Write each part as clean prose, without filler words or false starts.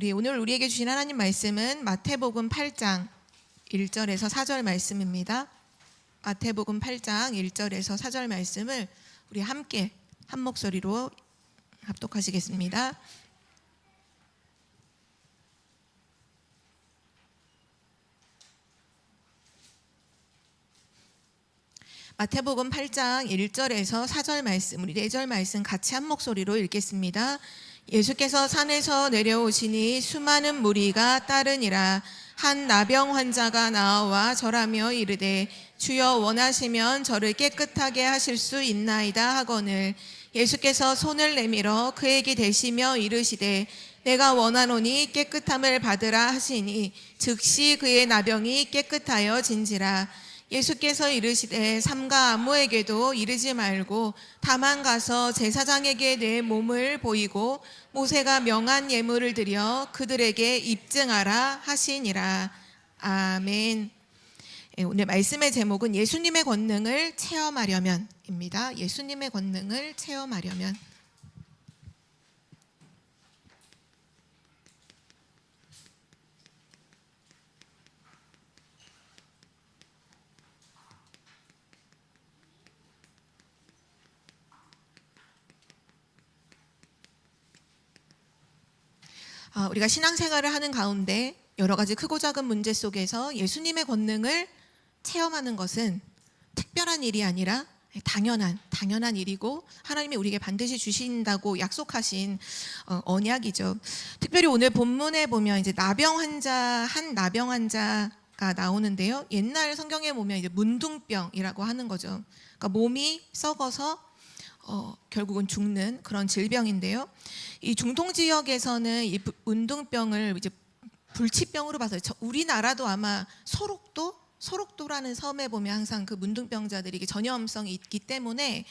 오늘 우리에게 주신 하나님 말씀은 마태복음 8장 1절에서 4절 말씀입니다. 마태복음 8장 1절에서 4절 말씀을 우리 함께 한 목소리로 합독하시겠습니다. 마태복음 8장 1절에서 4절 말씀, 우리 4절 말씀 같이 한 목소리로 읽겠습니다. 예수께서 산에서 내려오시니 수많은 무리가 따르니라. 한 나병 환자가 나와 절하며 이르되 주여 원하시면 저를 깨끗하게 하실 수 있나이다 하거늘 예수께서 손을 내밀어 그에게 대시며 이르시되 내가 원하노니 깨끗함을 받으라 하시니 즉시 그의 나병이 깨끗하여 진지라. 예수께서 이르시되 삼가 아무에게도 이르지 말고 다만 가서 제사장에게 내 몸을 보이고 모세가 명한 예물을 드려 그들에게 입증하라 하시니라. 아멘. 오늘 말씀의 제목은 예수님의 권능을 체험하려면입니다. 예수님의 권능을 체험하려면. 우리가 신앙생활을 하는 가운데 여러 가지 크고 작은 문제 속에서 예수님의 권능을 체험하는 것은 특별한 일이 아니라 당연한 일이고 하나님이 우리에게 반드시 주신다고 약속하신 언약이죠. 특별히 오늘 본문에 보면 이제 한 나병 환자가 나오는데요. 옛날 성경에 보면 이제 문둥병이라고 하는 거죠. 그러니까 몸이 썩어서 결국은 죽는 그런 질병인데요. 이 중동 지역에서는 이 문둥병을 이제 불치병으로 봐서 우리나라도 아마 소록도라는 섬에 보면 항상 그 문둥병자들이 전염성이 있기 때문에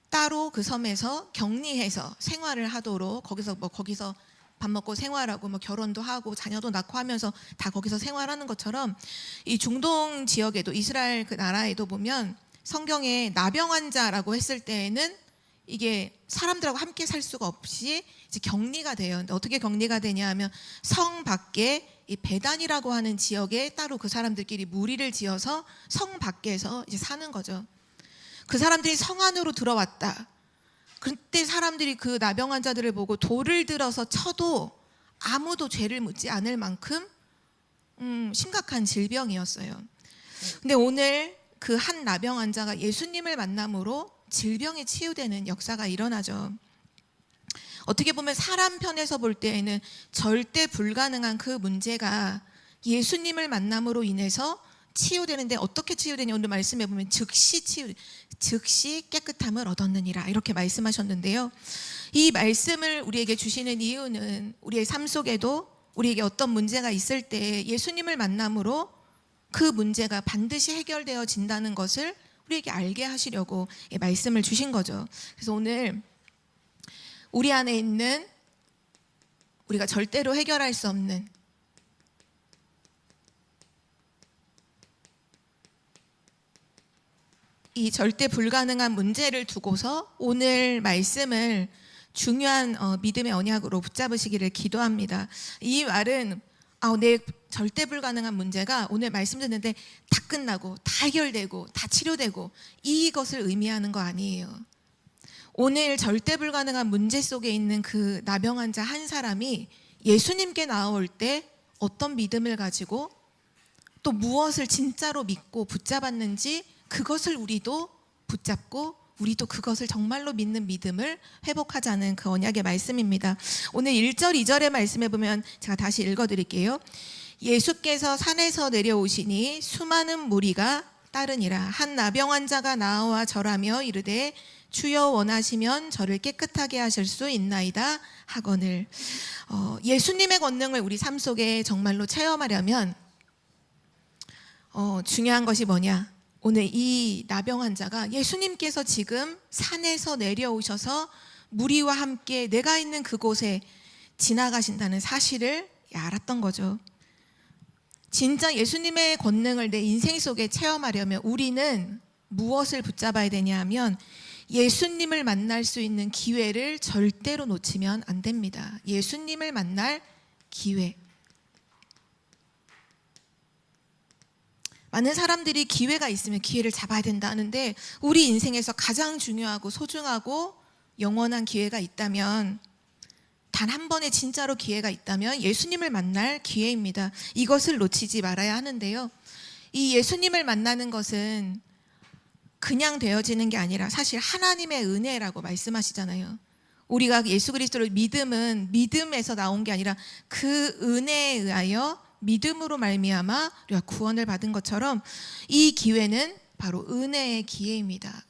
따로 그 섬에서 격리해서 생활을 하도록 거기서 밥 먹고 생활하고 결혼도 하고 자녀도 낳고 하면서 다 거기서 생활하는 것처럼 이 중동 지역에도 이스라엘 그 나라에도 보면 성경에 나병 환자라고 했을 때에는 이게 사람들하고 함께 살 수가 없이 이제 격리가 돼요. 근데 어떻게 격리가 되냐 하면 성 밖에 이 베단이라고 하는 지역에 따로 그 사람들끼리 무리를 지어서 성 밖에서 이제 사는 거죠. 그 사람들이 성 안으로 들어왔다. 그때 사람들이 그 나병 환자들을 보고 돌을 들어서 쳐도 아무도 죄를 묻지 않을 만큼 심각한 질병이었어요. 근데 오늘 그 한 나병 환자가 예수님을 만남으로 질병이 치유되는 역사가 일어나죠. 어떻게 보면 사람 편에서 볼 때에는 절대 불가능한 그 문제가 예수님을 만남으로 인해서 치유되는데 어떻게 치유되냐 오늘 말씀해 보면 즉시 깨끗함을 얻었느니라 이렇게 말씀하셨는데요. 이 말씀을 우리에게 주시는 이유는 우리의 삶 속에도 우리에게 어떤 문제가 있을 때 예수님을 만남으로 그 문제가 반드시 해결되어진다는 것을 우리에게 알게 하시려고 말씀을 주신 거죠. 그래서 오늘 우리 안에 있는 우리가 절대로 해결할 수 없는 이 절대 불가능한 문제를 두고서 오늘 말씀을 중요한 믿음의 언약으로 붙잡으시기를 기도합니다. 이 말은 내 절대 불가능한 문제가 오늘 말씀 듣는데 다 끝나고 다 해결되고 다 치료되고 이것을 의미하는 거 아니에요. 오늘 절대 불가능한 문제 속에 있는 그 나병 환자 한 사람이 예수님께 나올 때 어떤 믿음을 가지고 또 무엇을 진짜로 믿고 붙잡았는지 그것을 우리도 붙잡고 우리도 그것을 정말로 믿는 믿음을 회복하자는 그 언약의 말씀입니다. 오늘 1절 2절의 말씀에 보면 제가 다시 읽어드릴게요. 예수께서 산에서 내려오시니 수많은 무리가 따르니라. 한 나병 환자가 나와 절하며 이르되 주여 원하시면 저를 깨끗하게 하실 수 있나이다 하거늘. 예수님의 권능을 우리 삶 속에 정말로 체험하려면 중요한 것이 뭐냐? 오늘 이 나병 환자가 예수님께서 지금 산에서 내려오셔서 무리와 함께 내가 있는 그곳에 지나가신다는 사실을 알았던 거죠. 진짜 예수님의 권능을 내 인생 속에 체험하려면 우리는 무엇을 붙잡아야 되냐 하면 예수님을 만날 수 있는 기회를 절대로 놓치면 안 됩니다. 예수님을 만날 기회. 많은 사람들이 기회가 있으면 기회를 잡아야 된다 하는데, 우리 인생에서 가장 중요하고 소중하고 영원한 기회가 있다면, 단 한 번의 진짜로 기회가 있다면 예수님을 만날 기회입니다. 이것을 놓치지 말아야 하는데요, 이 예수님을 만나는 것은 그냥 되어지는 게 아니라 사실 하나님의 은혜라고 말씀하시잖아요. 우리가 예수 그리스도를 믿음은 믿음에서 나온 게 아니라 그 은혜에 의하여 믿음으로 말미암아 우리가 구원을 받은 것처럼, 이 기회는 바로 은혜의 기회입니다.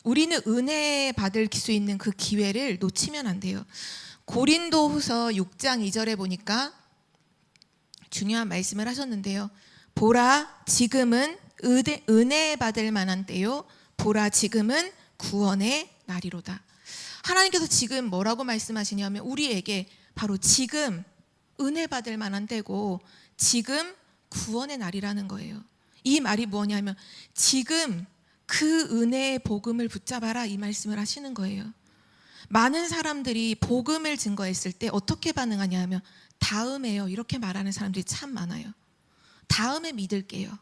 우리는 은혜 받을 수 있는 그 기회를 놓치면 안 돼요. 고린도후서 6장 2절에 보니까 중요한 말씀을 하셨는데요. 보라, 지금은 은혜 받을 만한 때요. 보라, 지금은 구원의 날이로다. 하나님께서 지금 뭐라고 말씀하시냐면, 우리에게 바로 지금 은혜 받을 만한 때고 지금 구원의 날이라는 거예요. 이 말이 뭐냐면, 지금 그 은혜의 복음을 붙잡아라, 이 말씀을 하시는 거예요. 많은 사람들이 복음을 증거했을 때 어떻게 반응하냐 하면, 다음에요, 이렇게 말하는 사람들이 참 많아요. 다음에 믿을게요.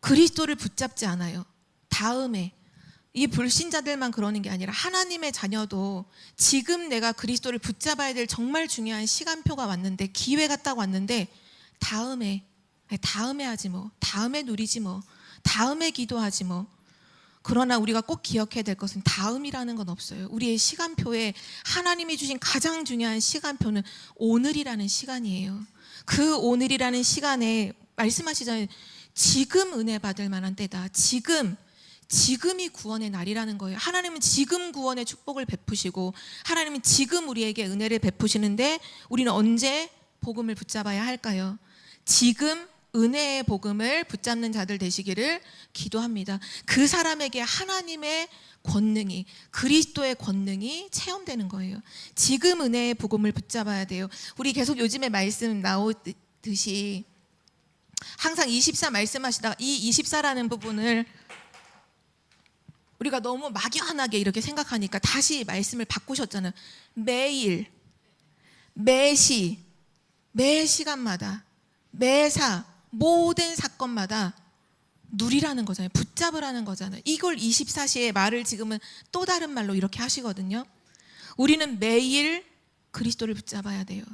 그리스도를 붙잡지 않아요. 다음에. 이 불신자들만 그러는 게 아니라 하나님의 자녀도 지금 내가 그리스도를 붙잡아야 될 정말 중요한 시간표가 왔는데, 기회가 딱 왔는데, 다음에 하지 뭐, 다음에 누리지 뭐, 다음에 기도하지 뭐. 그러나 우리가 꼭 기억해야 될 것은 다음이라는 건 없어요. 우리의 시간표에 하나님이 주신 가장 중요한 시간표는 오늘이라는 시간이에요. 그 오늘이라는 시간에 말씀하시잖아요. 지금 은혜 받을 만한 때다. 지금이 구원의 날이라는 거예요. 하나님은 지금 구원의 축복을 베푸시고, 하나님은 지금 우리에게 은혜를 베푸시는데, 우리는 언제 복음을 붙잡아야 할까요? 지금 은혜의 복음을 붙잡는 자들 되시기를 기도합니다. 그 사람에게 하나님의 권능이, 그리스도의 권능이 체험되는 거예요. 지금 은혜의 복음을 붙잡아야 돼요. 우리 계속 요즘에 말씀 나오듯이 항상 24 말씀하시다가 이 24라는 부분을 우리가 너무 막연하게 이렇게 생각하니까 다시 말씀을 바꾸셨잖아요. 매일, 매시, 매 시간마다, 매사, 모든 사건마다 누리라는 거잖아요. 붙잡으라는 거잖아요. 이걸 24시의 말을 지금은 또 다른 말로 이렇게 하시거든요. 우리는 매일 그리스도를 붙잡아야 돼요.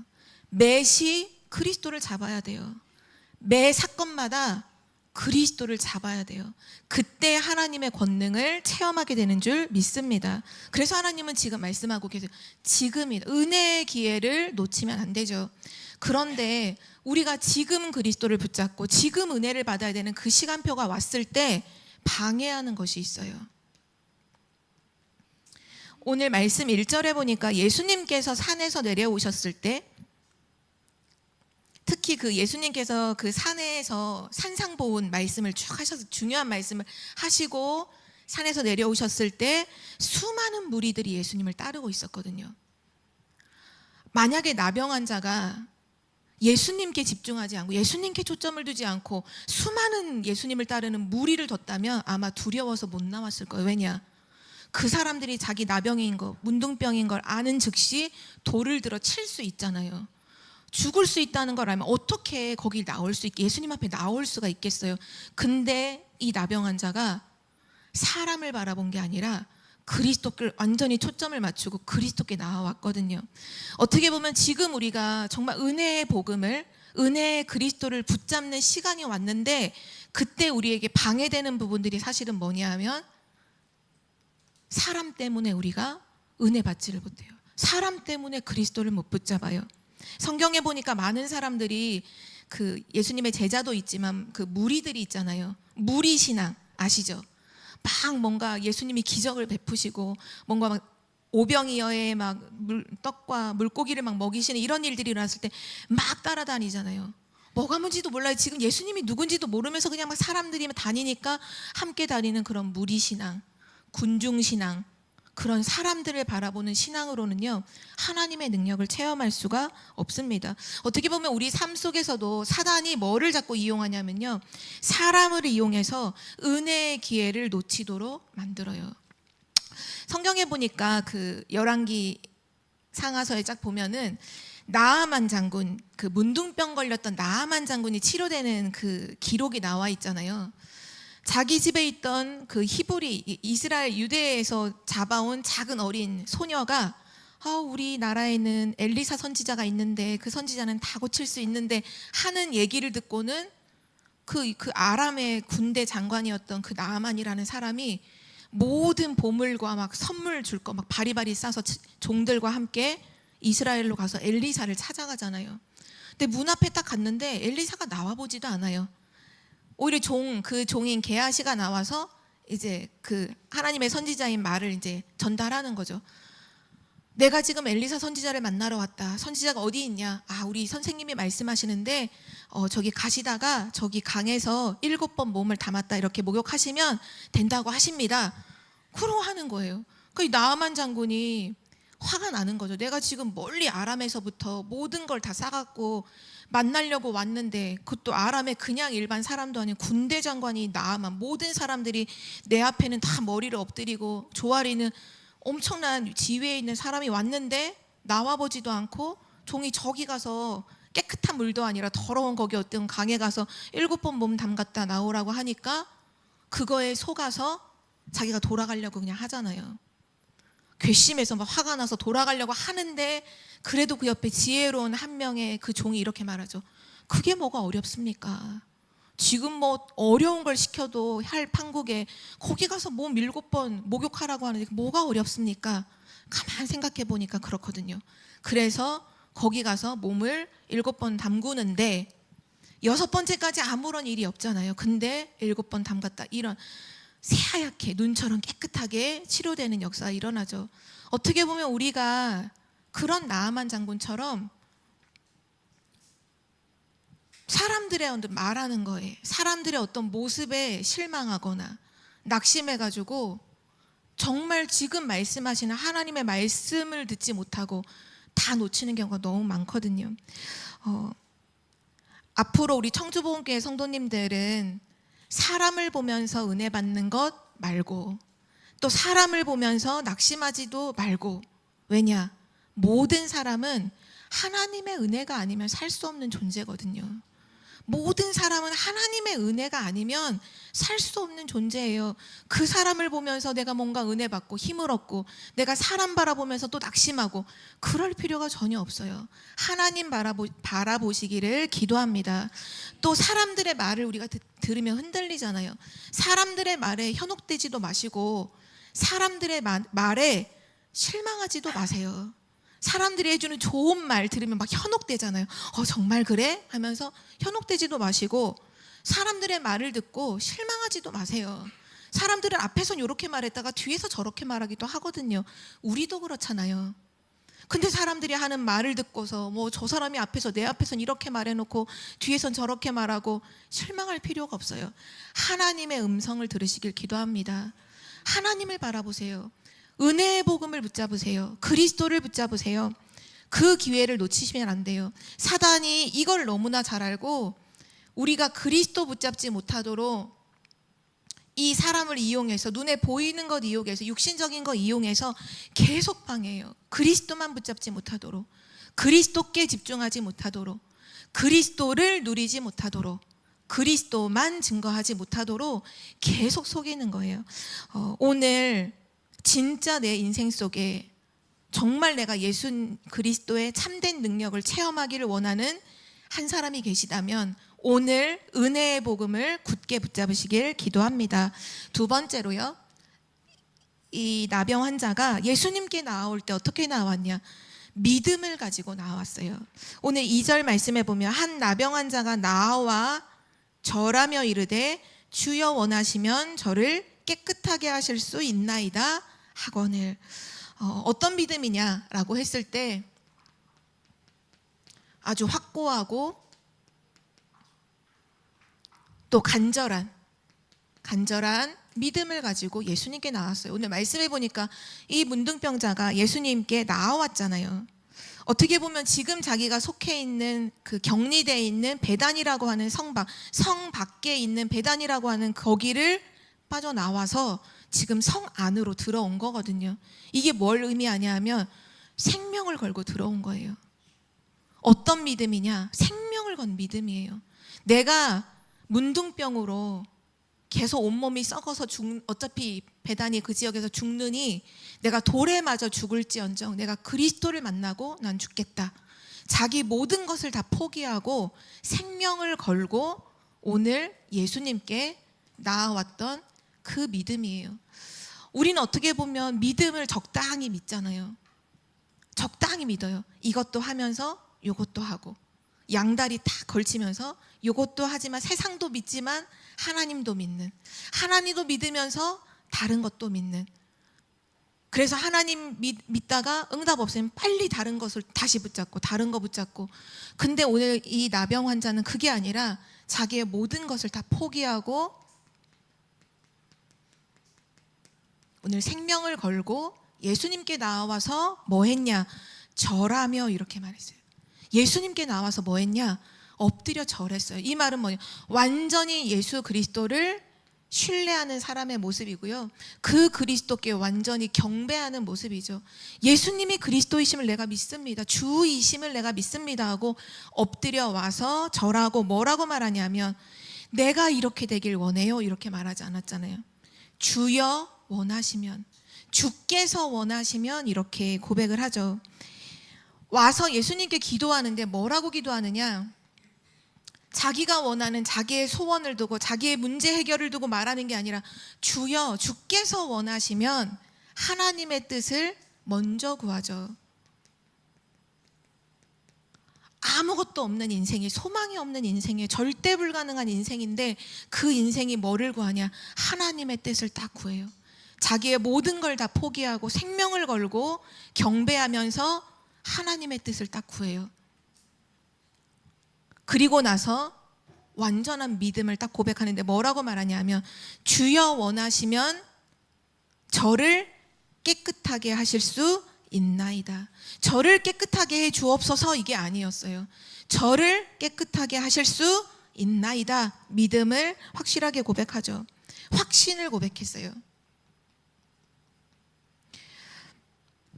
매시 그리스도를 잡아야 돼요. 매 사건마다 그리스도를 잡아야 돼요. 그때 하나님의 권능을 체험하게 되는 줄 믿습니다. 그래서 하나님은 지금 말씀하고 계세요. 지금이다. 은혜의 기회를 놓치면 안 되죠. 그런데 우리가 지금 그리스도를 붙잡고 지금 은혜를 받아야 되는 그 시간표가 왔을 때 방해하는 것이 있어요. 오늘 말씀 1절에 보니까 예수님께서 산에서 내려오셨을 때, 특히 그 예수님께서 그 산에서 산상보훈 말씀을 쭉 하셔서 중요한 말씀을 하시고 산에서 내려오셨을 때 수많은 무리들이 예수님을 따르고 있었거든요. 만약에 나병 환자가 예수님께 집중하지 않고 예수님께 초점을 두지 않고 수많은 예수님을 따르는 무리를 뒀다면 아마 두려워서 못 나왔을 거예요. 왜냐? 그 사람들이 자기 나병인 거, 문둥병인 걸 아는 즉시 돌을 들어 칠 수 있잖아요. 죽을 수 있다는 걸 알면 어떻게 거기 나올 수 있게, 예수님 앞에 나올 수가 있겠어요. 근데 이 나병 환자가 사람을 바라본 게 아니라 그리스도께 완전히 초점을 맞추고 그리스도께 나와왔거든요. 어떻게 보면 지금 우리가 정말 은혜의 복음을, 은혜의 그리스도를 붙잡는 시간이 왔는데, 그때 우리에게 방해되는 부분들이 사실은 뭐냐 하면 사람 때문에 우리가 은혜 받지를 못해요. 사람 때문에 그리스도를 못 붙잡아요. 성경에 보니까 많은 사람들이 그 예수님의 제자도 있지만 그 무리들이 있잖아요. 무리 신앙 아시죠? 막 뭔가 예수님이 기적을 베푸시고 뭔가 막 오병이어에 막 떡과 물고기를 막 먹이시는 이런 일들이 일어났을 때 막 따라다니잖아요. 뭐가 뭔지도 몰라요. 지금 예수님이 누군지도 모르면서 그냥 막 사람들이 다니니까 함께 다니는 그런 무리 신앙, 군중 신앙, 그런 사람들을 바라보는 신앙으로는요, 하나님의 능력을 체험할 수가 없습니다. 어떻게 보면 우리 삶 속에서도 사단이 뭐를 자꾸 이용하냐면요, 사람을 이용해서 은혜의 기회를 놓치도록 만들어요. 성경에 보니까 그 열왕기 상하서에 쫙 보면은 나아만 장군, 그 문둥병 걸렸던 나아만 장군이 치료되는 그 기록이 나와 있잖아요. 자기 집에 있던 그 히브리, 이스라엘 유대에서 잡아온 작은 어린 소녀가 우리나라에는 엘리사 선지자가 있는데 그 선지자는 다 고칠 수 있는데 하는 얘기를 듣고는 그 아람의 군대 장관이었던 그 나아만이라는 사람이 모든 보물과 막 선물 줄 거 막 바리바리 싸서 종들과 함께 이스라엘로 가서 엘리사를 찾아가잖아요. 근데 문 앞에 딱 갔는데 엘리사가 나와 보지도 않아요. 오히려 그 종인 게하시가 나와서 이제 그 하나님의 선지자인 말을 이제 전달하는 거죠. 내가 지금 엘리사 선지자를 만나러 왔다. 선지자가 어디 있냐? 우리 선생님이 말씀하시는데 저기 가시다가 저기 강에서 7번 몸을 담았다 이렇게 목욕하시면 된다고 하십니다. 그러고 하는 거예요. 그 나아만 장군이 화가 나는 거죠. 내가 지금 멀리 아람에서부터 모든 걸 다 싸갖고 만나려고 왔는데 그것도 아람의 그냥 일반 사람도 아닌 군대 장관이 나아만, 모든 사람들이 내 앞에는 다 머리를 엎드리고 조아리는 엄청난 지위에 있는 사람이 왔는데 나와보지도 않고 종이 저기 가서 깨끗한 물도 아니라 더러운 거기 어떤 강에 가서 7번 몸 담갔다 나오라고 하니까 그거에 속아서 자기가 돌아가려고 그냥 하잖아요. 괘씸해서 막 화가 나서 돌아가려고 하는데 그래도 그 옆에 지혜로운 한 명의 그 종이 이렇게 말하죠. 그게 뭐가 어렵습니까? 지금 뭐 어려운 걸 시켜도 할 판국에 거기 가서 몸 7번 목욕하라고 하는데 뭐가 어렵습니까? 가만 생각해 보니까 그렇거든요. 그래서 거기 가서 몸을 7번 담그는데 6번째까지 아무런 일이 없잖아요. 근데 7번 담갔다, 이런 새하얗게 눈처럼 깨끗하게 치료되는 역사가 일어나죠. 어떻게 보면 우리가 그런 나아만 장군처럼 사람들의 어떤 말하는 거에, 사람들의 어떤 모습에 실망하거나 낙심해가지고 정말 지금 말씀하시는 하나님의 말씀을 듣지 못하고 다 놓치는 경우가 너무 많거든요. 앞으로 우리 청주보험교회 성도님들은 사람을 보면서 은혜 받는 것 말고 또 사람을 보면서 낙심하지도 말고, 왜냐? 모든 사람은 하나님의 은혜가 아니면 살 수 없는 존재거든요. 모든 사람은 하나님의 은혜가 아니면 살 수 없는 존재예요. 그 사람을 보면서 내가 뭔가 은혜 받고 힘을 얻고 내가 사람 바라보면서 또 낙심하고 그럴 필요가 전혀 없어요. 하나님 바라보시기를 기도합니다. 또 사람들의 말을 우리가 들으면 흔들리잖아요. 사람들의 말에 현혹되지도 마시고 사람들의 말에 실망하지도 마세요. 사람들이 해주는 좋은 말 들으면 막 현혹되잖아요. 정말 그래? 하면서 현혹되지도 마시고 사람들의 말을 듣고 실망하지도 마세요. 사람들은 앞에선 이렇게 말했다가 뒤에서 저렇게 말하기도 하거든요. 우리도 그렇잖아요. 근데 사람들이 하는 말을 듣고서 뭐 저 사람이 내 앞에선 이렇게 말해놓고 뒤에선 저렇게 말하고 실망할 필요가 없어요. 하나님의 음성을 들으시길 기도합니다. 하나님을 바라보세요. 은혜의 복음을 붙잡으세요. 그리스도를 붙잡으세요. 그 기회를 놓치시면 안 돼요. 사단이 이걸 너무나 잘 알고 우리가 그리스도 붙잡지 못하도록 이 사람을 이용해서, 눈에 보이는 것 이용해서, 육신적인 것 이용해서 계속 방해해요. 그리스도만 붙잡지 못하도록, 그리스도께 집중하지 못하도록, 그리스도를 누리지 못하도록, 그리스도만 증거하지 못하도록 계속 속이는 거예요. 오늘 진짜 내 인생 속에 정말 내가 예수 그리스도의 참된 능력을 체험하기를 원하는 한 사람이 계시다면 오늘 은혜의 복음을 굳게 붙잡으시길 기도합니다. 두 번째로요, 이 나병 환자가 예수님께 나올 때 어떻게 나왔냐? 믿음을 가지고 나왔어요. 오늘 2절 말씀에 보면 한 나병 환자가 나와 절하며 이르되 주여 원하시면 저를 깨끗하게 하실 수 있나이다 하거늘. 어떤 믿음이냐라고 했을 때 아주 확고하고 또 간절한 믿음을 가지고 예수님께 나왔어요. 오늘 말씀해 보니까 이 문둥병자가 예수님께 나와왔잖아요. 어떻게 보면 지금 자기가 속해 있는 그 격리되어 있는 베단이라고 하는 성 밖에 있는 베단이라고 하는 거기를 빠져나와서 지금 성 안으로 들어온 거거든요. 이게 뭘 의미하냐 하면 생명을 걸고 들어온 거예요. 어떤 믿음이냐? 생명을 건 믿음이에요. 내가 문둥병으로 계속 온몸이 썩어서 어차피 배단이 그 지역에서 죽느니 내가 돌에 맞아 죽을지언정 내가 그리스도를 만나고 난 죽겠다. 자기 모든 것을 다 포기하고 생명을 걸고 오늘 예수님께 나아왔던 그 믿음이에요. 우리는 어떻게 보면 믿음을 적당히 믿잖아요. 적당히 믿어요. 이것도 하면서 이것도 하고 양다리 다 걸치면서 이것도 하지만 세상도 믿지만 하나님도 믿는, 하나님도 믿으면서 다른 것도 믿는. 그래서 하나님 믿다가 응답 없으면 빨리 다른 것을 다시 붙잡고 다른 거 붙잡고. 근데 오늘 이 나병 환자는 그게 아니라 자기의 모든 것을 다 포기하고 오늘 생명을 걸고 예수님께 나와서 뭐 했냐? 절하며 이렇게 말했어요. 예수님께 나와서 뭐 했냐? 엎드려 절했어요. 이 말은 뭐냐? 완전히 예수 그리스도를 신뢰하는 사람의 모습이고요. 그 그리스도께 완전히 경배하는 모습이죠. 예수님이 그리스도이심을 내가 믿습니다. 주이심을 내가 믿습니다 하고 엎드려 와서 절하고 뭐라고 말하냐면 내가 이렇게 되길 원해요 이렇게 말하지 않았잖아요. 주여 원하시면, 주께서 원하시면 이렇게 고백을 하죠. 와서 예수님께 기도하는데 뭐라고 기도하느냐? 자기가 원하는 자기의 소원을 두고 자기의 문제 해결을 두고 말하는 게 아니라 주여, 주께서 원하시면 하나님의 뜻을 먼저 구하죠. 아무것도 없는 인생이, 소망이 없는 인생이, 절대 불가능한 인생인데 그 인생이 뭐를 구하냐? 하나님의 뜻을 딱 구해요. 자기의 모든 걸 다 포기하고 생명을 걸고 경배하면서 하나님의 뜻을 딱 구해요. 그리고 나서 완전한 믿음을 딱 고백하는데 뭐라고 말하냐면 주여 원하시면 저를 깨끗하게 하실 수 있나이다. 저를 깨끗하게 해 주옵소서 이게 아니었어요. 저를 깨끗하게 하실 수 있나이다. 믿음을 확실하게 고백하죠. 확신을 고백했어요.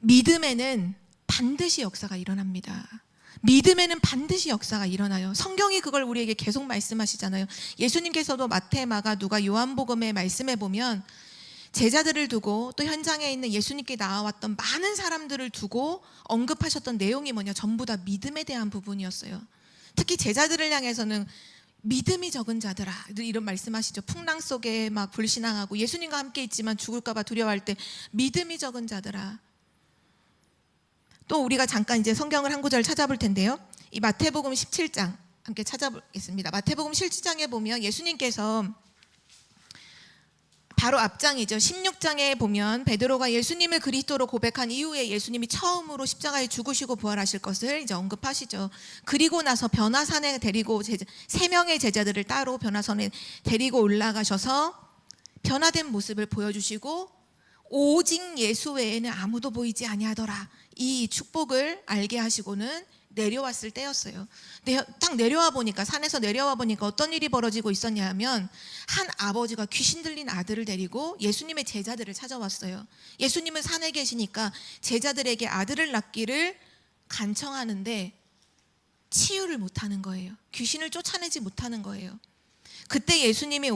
믿음에는 반드시 역사가 일어납니다. 믿음에는 반드시 역사가 일어나요. 성경이 그걸 우리에게 계속 말씀하시잖아요. 예수님께서도 마태, 마가, 누가, 요한복음의 말씀에 보면 제자들을 두고 또 현장에 있는 예수님께 나와왔던 많은 사람들을 두고 언급하셨던 내용이 뭐냐? 전부 다 믿음에 대한 부분이었어요. 특히 제자들을 향해서는 믿음이 적은 자들아 이런 말씀하시죠. 풍랑 속에 막 불신앙하고 예수님과 함께 있지만 죽을까 봐 두려워할 때 믿음이 적은 자들아. 또 우리가 잠깐 이제 성경을 한 구절 찾아볼 텐데요. 이 마태복음 17장 함께 찾아보겠습니다. 마태복음 17장에 보면 예수님께서 바로 앞장이죠. 16장에 보면 베드로가 예수님을 그리스도로 고백한 이후에 예수님이 처음으로 십자가에 죽으시고 부활하실 것을 이제 언급하시죠. 그리고 나서 변화산에 데리고 세 명의 제자들을 따로 변화산에 데리고 올라가셔서 변화된 모습을 보여주시고 오직 예수 외에는 아무도 보이지 아니하더라. 이 축복을 알게 하시고는 내려왔을 때였어요. 딱 내려와 보니까 산에서 내려와 보니까 어떤 일이 벌어지고 있었냐 하면 한 아버지가 귀신 들린 아들을 데리고 예수님의 제자들을 찾아왔어요. 예수님은 산에 계시니까 제자들에게 아들을 낳기를 간청하는데 치유를 못하는 거예요. 귀신을 쫓아내지 못하는 거예요. 그때 예수님이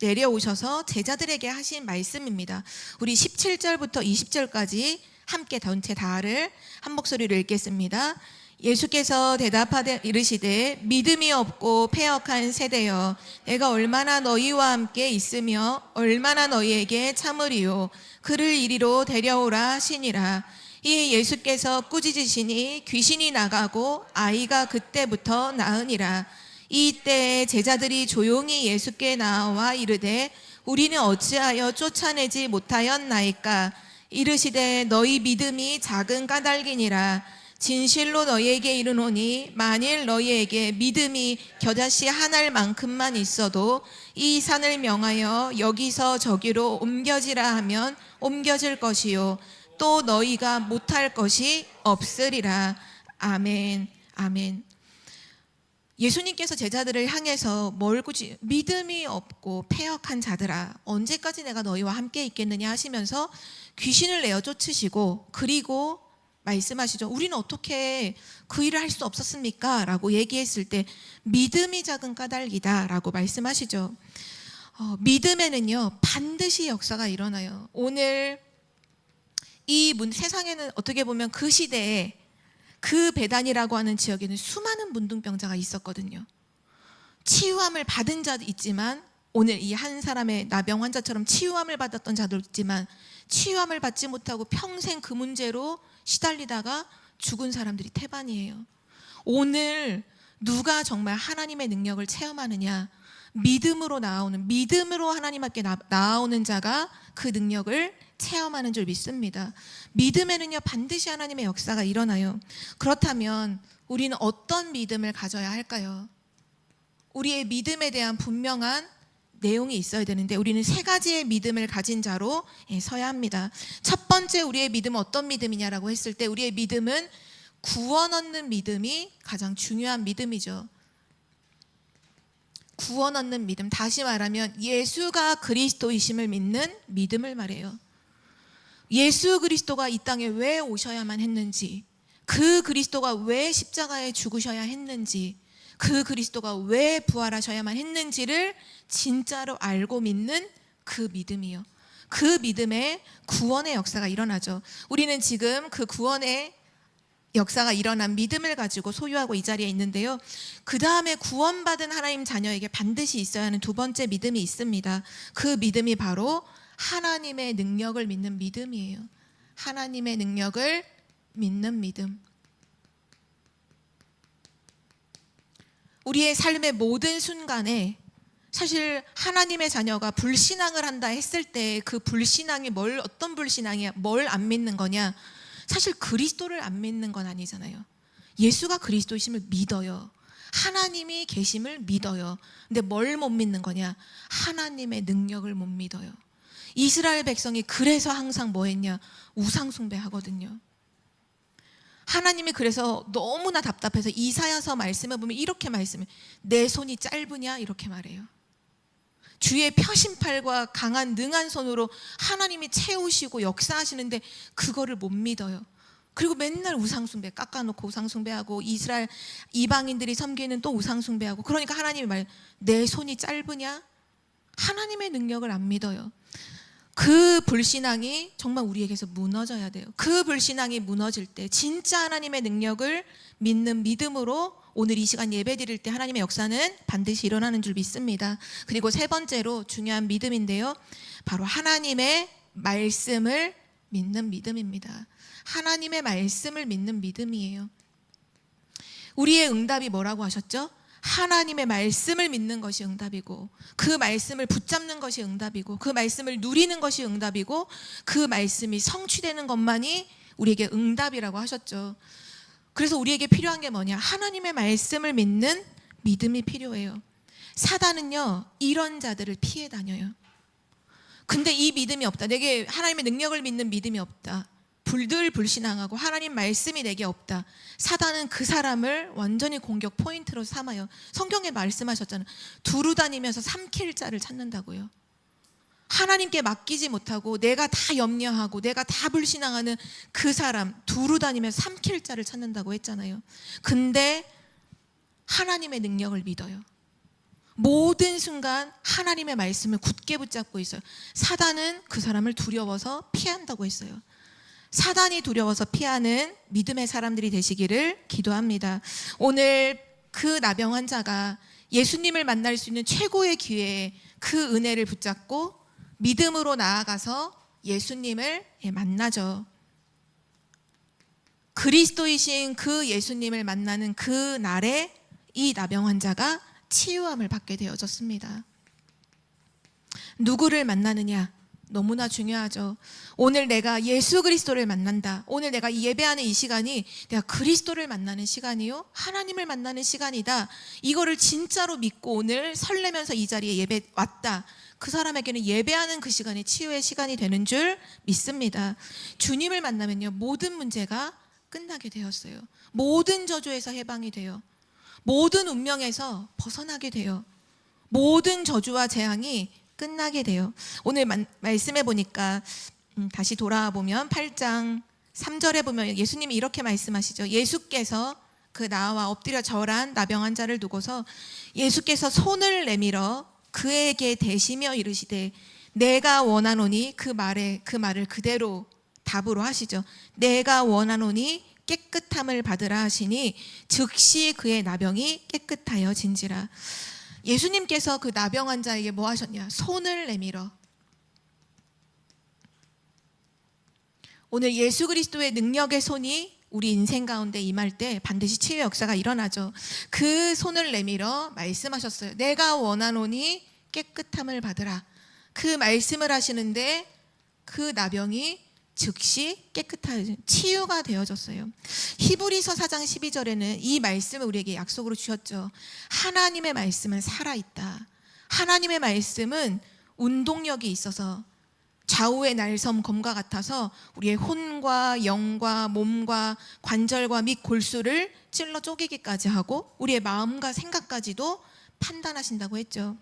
내려오셔서 제자들에게 하신 말씀입니다. 우리 17절부터 20절까지 함께 전체 다를 한 목소리로 읽겠습니다. 예수께서 대답하되 이르시되 믿음이 없고 패역한 세대여 내가 얼마나 너희와 함께 있으며 얼마나 너희에게 참으리요 그를 이리로 데려오라 하시니라. 이 예수께서 꾸짖으시니 귀신이 나가고 아이가 그때부터 나으니라. 이때에 제자들이 조용히 예수께 나와 이르되 우리는 어찌하여 쫓아내지 못하였나이까. 이르시되 너희 믿음이 작은 까닭이니라. 진실로 너희에게 이르노니 만일 너희에게 믿음이 겨자씨 한 알만큼만 있어도 이 산을 명하여 여기서 저기로 옮겨지라 하면 옮겨질 것이요 또 너희가 못할 것이 없으리라. 아멘. 아멘. 예수님께서 제자들을 향해서 뭘 굳이 믿음이 없고 패역한 자들아 언제까지 내가 너희와 함께 있겠느냐 하시면서 귀신을 내어 쫓으시고 그리고 말씀하시죠. 우리는 어떻게 그 일을 할 수 없었습니까? 라고 얘기했을 때 믿음이 작은 까닭이다 라고 말씀하시죠. 믿음에는요 반드시 역사가 일어나요. 오늘 이 세상에는 어떻게 보면 그 시대에 그 베단이라고 하는 지역에는 수많은 문둥병자가 있었거든요. 치유함을 받은 자도 있지만 오늘 이 한 사람의 나병 환자처럼 치유함을 받았던 자도 있지만 치유함을 받지 못하고 평생 그 문제로 시달리다가 죽은 사람들이 태반이에요. 오늘 누가 정말 하나님의 능력을 체험하느냐, 믿음으로 하나님 앞에 나아오는 자가 그 능력을 체험하는 줄 믿습니다. 믿음에는요 반드시 하나님의 역사가 일어나요. 그렇다면 우리는 어떤 믿음을 가져야 할까요? 우리의 믿음에 대한 분명한 내용이 있어야 되는데 우리는 세 가지의 믿음을 가진 자로 서야 합니다. 첫 번째 우리의 믿음은 어떤 믿음이냐라고 했을 때 우리의 믿음은 구원 얻는 믿음이 가장 중요한 믿음이죠. 구원 얻는 믿음, 다시 말하면 예수가 그리스도이심을 믿는 믿음을 말해요. 예수 그리스도가 이 땅에 왜 오셔야만 했는지, 그 그리스도가 왜 십자가에 죽으셔야 했는지, 그 그리스도가 왜 부활하셔야만 했는지를 진짜로 알고 믿는 그 믿음이요. 그 믿음에 구원의 역사가 일어나죠. 우리는 지금 그 구원의 역사가 일어난 믿음을 가지고 소유하고 이 자리에 있는데요. 그 다음에 구원받은 하나님 자녀에게 반드시 있어야 하는 두 번째 믿음이 있습니다. 그 믿음이 바로 하나님의 능력을 믿는 믿음이에요. 하나님의 능력을 믿는 믿음. 우리의 삶의 모든 순간에 사실 하나님의 자녀가 불신앙을 한다 했을 때 그 불신앙이 어떤 불신앙이야? 뭘 안 믿는 거냐? 사실 그리스도를 안 믿는 건 아니잖아요. 예수가 그리스도이심을 믿어요. 하나님이 계심을 믿어요. 근데 뭘 못 믿는 거냐? 하나님의 능력을 못 믿어요. 이스라엘 백성이 그래서 항상 뭐 했냐? 우상 숭배하거든요. 하나님이 그래서 너무나 답답해서 이사야서 말씀을 보면 이렇게 말씀해. 내 손이 짧으냐? 이렇게 말해요. 주의 펴신팔과 강한 능한 손으로 하나님이 채우시고 역사하시는데 그거를 못 믿어요. 그리고 맨날 우상숭배 깎아놓고 우상숭배하고 이스라엘 이방인들이 섬기는 또 우상숭배하고 그러니까 하나님이 내 손이 짧으냐? 하나님의 능력을 안 믿어요. 그 불신앙이 정말 우리에게서 무너져야 돼요. 그 불신앙이 무너질 때 진짜 하나님의 능력을 믿는 믿음으로 오늘 이 시간 예배 드릴 때 하나님의 역사는 반드시 일어나는 줄 믿습니다. 그리고 세 번째로 중요한 믿음인데요. 바로 하나님의 말씀을 믿는 믿음입니다. 하나님의 말씀을 믿는 믿음이에요. 우리의 응답이 뭐라고 하셨죠? 하나님의 말씀을 믿는 것이 응답이고 그 말씀을 붙잡는 것이 응답이고 그 말씀을 누리는 것이 응답이고 그 말씀이 성취되는 것만이 우리에게 응답이라고 하셨죠. 그래서 우리에게 필요한 게 뭐냐? 하나님의 말씀을 믿는 믿음이 필요해요. 사단은요 이런 자들을 피해 다녀요. 근데 이 믿음이 없다. 내게 하나님의 능력을 믿는 믿음이 없다. 불신앙하고 하나님 말씀이 내게 없다. 사단은 그 사람을 완전히 공격 포인트로 삼아요. 성경에 말씀하셨잖아요. 두루 다니면서 삼킬 자를 찾는다고요. 하나님께 맡기지 못하고 내가 다 염려하고 내가 다 불신앙하는 그 사람 두루 다니면서 삼킬 자를 찾는다고 했잖아요. 근데 하나님의 능력을 믿어요. 모든 순간 하나님의 말씀을 굳게 붙잡고 있어요. 사단은 그 사람을 두려워서 피한다고 했어요. 사단이 두려워서 피하는 믿음의 사람들이 되시기를 기도합니다. 오늘 그 나병 환자가 예수님을 만날 수 있는 최고의 기회에 그 은혜를 붙잡고 믿음으로 나아가서 예수님을 만나죠. 그리스도이신 그 예수님을 만나는 그 날에 이 나병 환자가 치유함을 받게 되어졌습니다. 누구를 만나느냐? 너무나 중요하죠. 오늘 내가 예수 그리스도를 만난다. 오늘 내가 예배하는 이 시간이 내가 그리스도를 만나는 시간이요, 하나님을 만나는 시간이다. 이거를 진짜로 믿고 오늘 설레면서 이 자리에 예배 왔다. 그 사람에게는 예배하는 그 시간이 치유의 시간이 되는 줄 믿습니다. 주님을 만나면요 모든 문제가 끝나게 되었어요. 모든 저주에서 해방이 돼요. 모든 운명에서 벗어나게 돼요. 모든 저주와 재앙이 끝나게 돼요. 오늘 말씀해 보니까 다시 돌아와 보면 8장 3절에 보면 예수님이 이렇게 말씀하시죠. 예수께서 그 나와 엎드려 절한 나병 자를 두고서 예수께서 손을 내밀어 그에게 대시며 이르시되 내가 원하노니 그 말을 그대로 답으로 하시죠. 내가 원하노니 깨끗함을 받으라 하시니 즉시 그의 나병이 깨끗하여 진지라. 예수님께서 그 나병 환자에게 뭐 하셨냐? 손을 내밀어. 오늘 예수 그리스도의 능력의 손이 우리 인생 가운데 임할 때 반드시 치유의 역사가 일어나죠. 그 손을 내밀어 말씀하셨어요. 내가 원하노니 깨끗함을 받으라. 그 말씀을 하시는데 그 나병이 즉시 깨끗하게 치유가 되어졌어요. 히브리서 4장 12절에는 이 말씀을 우리에게 약속으로 주셨죠. 하나님의 말씀은 살아있다. 하나님의 말씀은 운동력이 있어서 좌우의 날섬 검과 같아서 우리의 혼과 영과 몸과 관절과 및 골수를 찔러 쪼개기까지 하고 우리의 마음과 생각까지도 판단하신다고 했죠.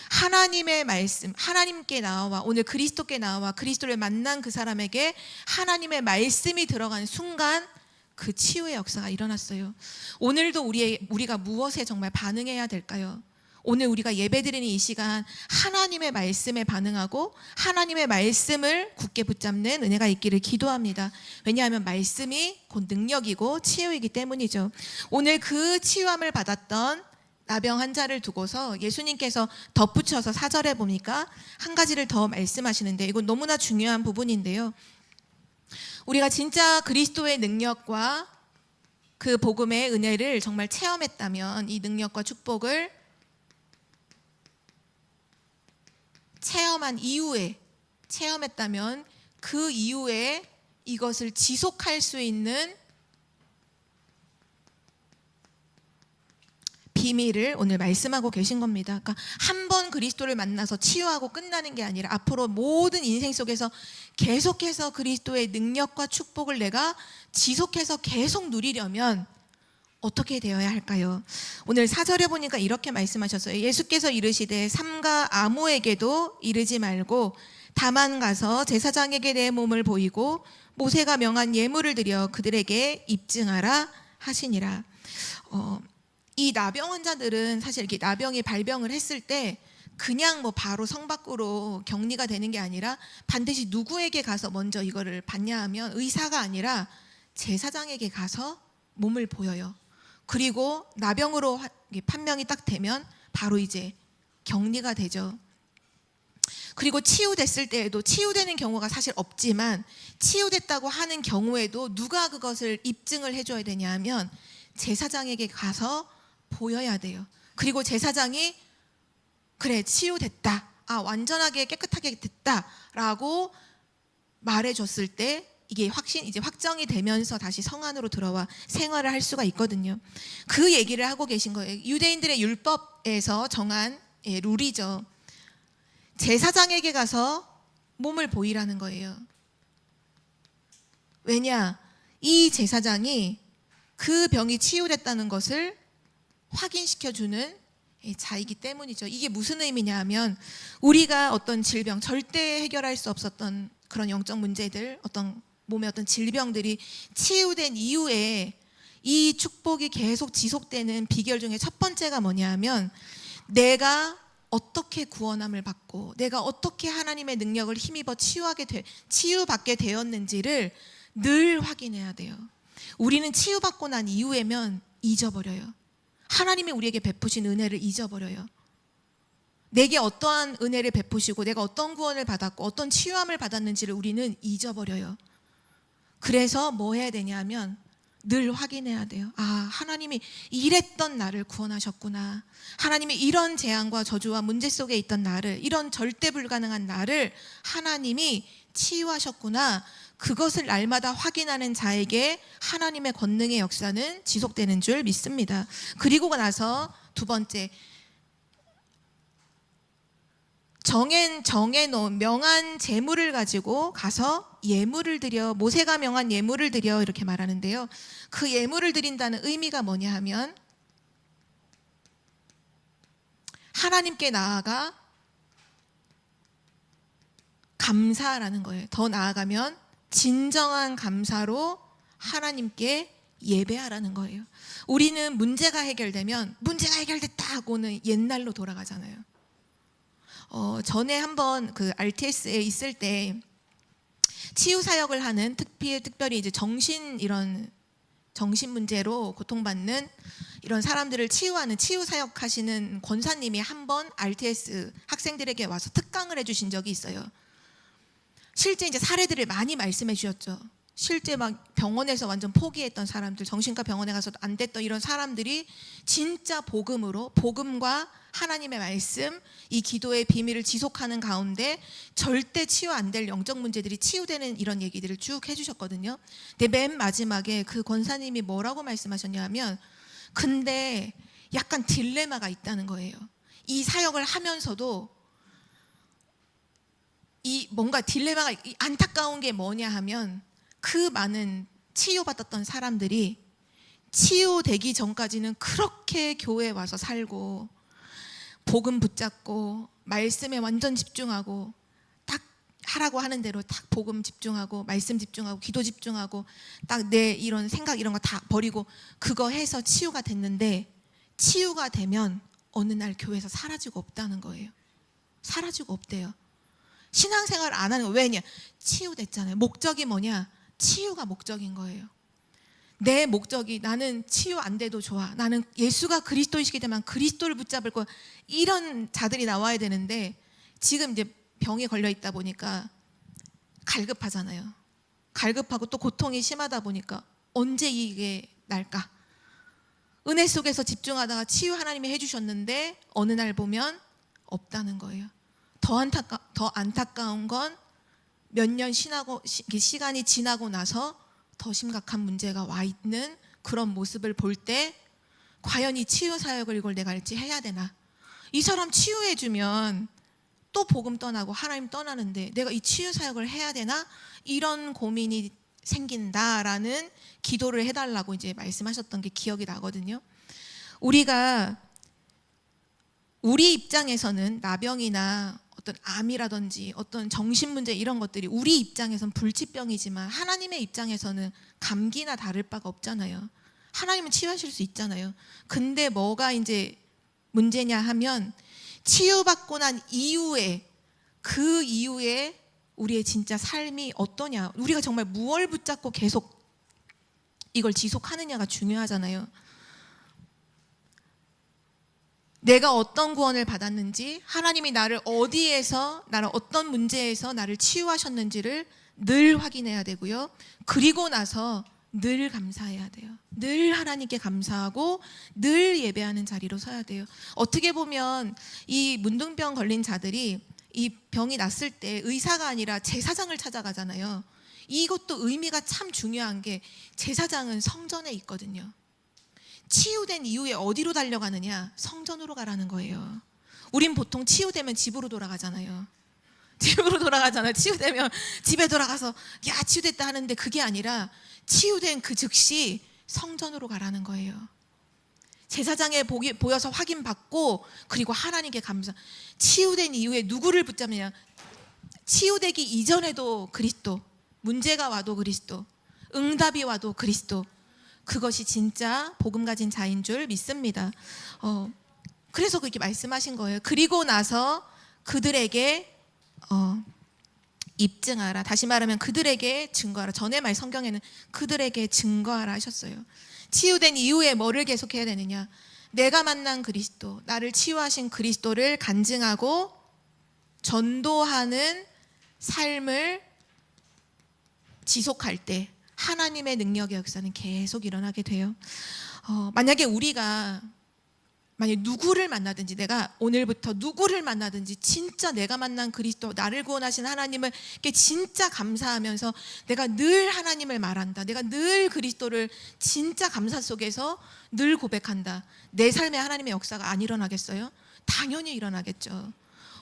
하나님의 말씀, 하나님께 나와 오늘 그리스도께 나와 그리스도를 만난 그 사람에게 하나님의 말씀이 들어간 순간 그 치유의 역사가 일어났어요. 오늘도 우리가 무엇에 정말 반응해야 될까요? 오늘 우리가 예배드리는 이 시간 하나님의 말씀에 반응하고 하나님의 말씀을 굳게 붙잡는 은혜가 있기를 기도합니다. 왜냐하면 말씀이 곧 능력이고 치유이기 때문이죠. 오늘 그 치유함을 받았던 나병 환자를 두고서 예수님께서 덧붙여서 4절에 보니까 한 가지를 더 말씀하시는데 이건 너무나 중요한 부분인데요. 우리가 진짜 그리스도의 능력과 그 복음의 은혜를 정말 체험했다면 이 능력과 축복을 체험했다면 그 이후에 이것을 지속할 수 있는 비밀을 오늘 말씀하고 계신 겁니다. 그러니까 한 번 그리스도를 만나서 치유하고 끝나는 게 아니라 앞으로 모든 인생 속에서 계속해서 그리스도의 능력과 축복을 내가 지속해서 계속 누리려면 어떻게 되어야 할까요? 오늘 4절에 보니까 이렇게 말씀하셨어요. 예수께서 이르시되 삼가 아무에게도 이르지 말고 다만 가서 제사장에게 내 몸을 보이고 모세가 명한 예물을 드려 그들에게 입증하라 하시니라. 이 나병 환자들은 사실 이렇게 나병이 발병을 했을 때 그냥 뭐 바로 성 밖으로 격리가 되는 게 아니라 반드시 누구에게 가서 먼저 이거를 받냐 하면 의사가 아니라 제사장에게 가서 몸을 보여요. 그리고 나병으로 판명이 딱 되면 바로 이제 격리가 되죠. 그리고 치유됐을 때에도 치유되는 경우가 사실 없지만 치유됐다고 하는 경우에도 누가 그것을 입증을 해줘야 되냐 하면 제사장에게 가서 보여야 돼요. 그리고 제사장이 그래 치유됐다, 완전하게 깨끗하게 됐다라고 말해줬을 때 이게 이제 확정이 되면서 다시 성 안으로 들어와 생활을 할 수가 있거든요. 그 얘기를 하고 계신 거예요. 유대인들의 율법에서 정한 룰이죠. 제사장에게 가서 몸을 보이라는 거예요. 왜냐? 이 제사장이 그 병이 치유됐다는 것을 확인시켜주는 자이기 때문이죠. 이게 무슨 의미냐 하면 우리가 어떤 질병, 절대 해결할 수 없었던 그런 영적 문제들, 어떤 몸의 어떤 질병들이 치유된 이후에 이 축복이 계속 지속되는 비결 중에 첫 번째가 뭐냐 하면 내가 어떻게 구원함을 받고 내가 어떻게 하나님의 능력을 힘입어 치유받게 되었는지를 늘 확인해야 돼요. 우리는 치유받고 난 이후에면 잊어버려요. 하나님이 우리에게 베푸신 은혜를 잊어버려요. 내게 어떠한 은혜를 베푸시고 내가 어떤 구원을 받았고 어떤 치유함을 받았는지를 우리는 잊어버려요. 그래서 뭐 해야 되냐 하면 늘 확인해야 돼요. 하나님이 이랬던 나를 구원하셨구나. 하나님이 이런 재앙과 저주와 문제 속에 있던 나를, 이런 절대 불가능한 나를 하나님이 치유하셨구나. 그것을 날마다 확인하는 자에게 하나님의 권능의 역사는 지속되는 줄 믿습니다. 그리고 나서 두 번째, 정해놓은 명한 제물을 가지고 가서 예물을 드려, 모세가 명한 예물을 드려 이렇게 말하는데요. 그 예물을 드린다는 의미가 뭐냐 하면 하나님께 나아가 감사라는 거예요. 더 나아가면 진정한 감사로 하나님께 예배하라는 거예요. 우리는 문제가 해결되면 문제가 해결됐다 하고는 옛날로 돌아가잖아요. 전에 한번 그 RTS에 있을 때 치유 사역을 하는 특별히 이제 정신 문제로 고통받는 이런 사람들을 치유하는 치유 사역 하시는 권사님이 한번 RTS 학생들에게 와서 특강을 해주신 적이 있어요. 실제 이제 사례들을 많이 말씀해 주셨죠. 실제 막 병원에서 완전 포기했던 사람들, 정신과 병원에 가서도 안 됐던 이런 사람들이 진짜 복음과 하나님의 말씀, 이 기도의 비밀을 지속하는 가운데 절대 치유 안 될 영적 문제들이 치유되는 이런 얘기들을 쭉 해주셨거든요. 근데 맨 마지막에 그 권사님이 뭐라고 말씀하셨냐면, 근데 약간 딜레마가 있다는 거예요. 이 사역을 하면서도 이 뭔가 딜레마가, 안타까운 게 뭐냐 하면, 그 많은 치유받았던 사람들이 치유되기 전까지는 그렇게 교회에 와서 살고 복음 붙잡고 말씀에 완전 집중하고 딱 하라고 하는 대로 딱 복음 집중하고 말씀 집중하고 기도 집중하고 딱 내 이런 생각 이런 거 다 버리고 그거 해서 치유가 됐는데, 치유가 되면 어느 날 교회에서 사라지고 없다는 거예요. 사라지고 없대요. 신앙생활 안 하는 거 왜냐? 치유됐잖아요. 목적이 뭐냐? 치유가 목적인 거예요. 내 목적이 나는 치유 안 돼도 좋아, 나는 예수가 그리스도이시기 때문에 그리스도를 붙잡을 거야, 이런 자들이 나와야 되는데 지금 이제 병에 걸려 있다 보니까 갈급하잖아요. 갈급하고 또 고통이 심하다 보니까 언제 이게 날까? 은혜 속에서 집중하다가 치유 하나님이 해주셨는데 어느 날 보면 없다는 거예요. 더 안타까운 건 몇 년 시간이 지나고 나서 더 심각한 문제가 와 있는 그런 모습을 볼 때, 과연 이 치유 사역을 이걸 내가 일찍 해야 되나? 이 사람 치유해주면 또 복음 떠나고 하나님 떠나는데 내가 이 치유 사역을 해야 되나? 이런 고민이 생긴다라는 기도를 해달라고 이제 말씀하셨던 게 기억이 나거든요. 우리 입장에서는 나병이나 어떤 암이라든지 어떤 정신문제 이런 것들이 우리 입장에서는 불치병이지만 하나님의 입장에서는 감기나 다를 바가 없잖아요. 하나님은 치유하실 수 있잖아요. 근데 뭐가 이제 문제냐 하면, 치유받고 난 이후에 그 이후에 우리의 진짜 삶이 어떠냐, 우리가 정말 무엇을 붙잡고 계속 이걸 지속하느냐가 중요하잖아요. 내가 어떤 구원을 받았는지, 하나님이 나를 어떤 문제에서 나를 치유하셨는지를 늘 확인해야 되고요. 그리고 나서 늘 감사해야 돼요. 늘 하나님께 감사하고 늘 예배하는 자리로 서야 돼요. 어떻게 보면 이 문둥병 걸린 자들이 이 병이 났을 때 의사가 아니라 제사장을 찾아가잖아요. 이것도 의미가 참 중요한 게, 제사장은 성전에 있거든요. 치유된 이후에 어디로 달려가느냐? 성전으로 가라는 거예요. 우린 보통 치유되면 집으로 돌아가잖아요. 치유되면 집에 돌아가서 야 치유됐다 하는데, 그게 아니라 치유된 그 즉시 성전으로 가라는 거예요. 제사장에 보여서 확인받고 그리고 하나님께 감사. 치유된 이후에 누구를 붙잡느냐? 치유되기 이전에도 그리스도, 문제가 와도 그리스도, 응답이 와도 그리스도. 그것이 진짜 복음 가진 자인 줄 믿습니다. 그래서 그렇게 말씀하신 거예요. 그리고 나서 그들에게 입증하라. 다시 말하면 그들에게 증거하라. 전에 말 성경에는 그들에게 증거하라 하셨어요. 치유된 이후에 뭐를 계속해야 되느냐? 내가 만난 그리스도, 나를 치유하신 그리스도를 간증하고 전도하는 삶을 지속할 때 하나님의 능력의 역사는 계속 일어나게 돼요. 만약에 누구를 만나든지, 내가 오늘부터 누구를 만나든지 진짜 내가 만난 그리스도, 나를 구원하신 하나님을 진짜 감사하면서 내가 늘 하나님을 말한다, 내가 늘 그리스도를 진짜 감사 속에서 늘 고백한다, 내 삶에 하나님의 역사가 안 일어나겠어요? 당연히 일어나겠죠.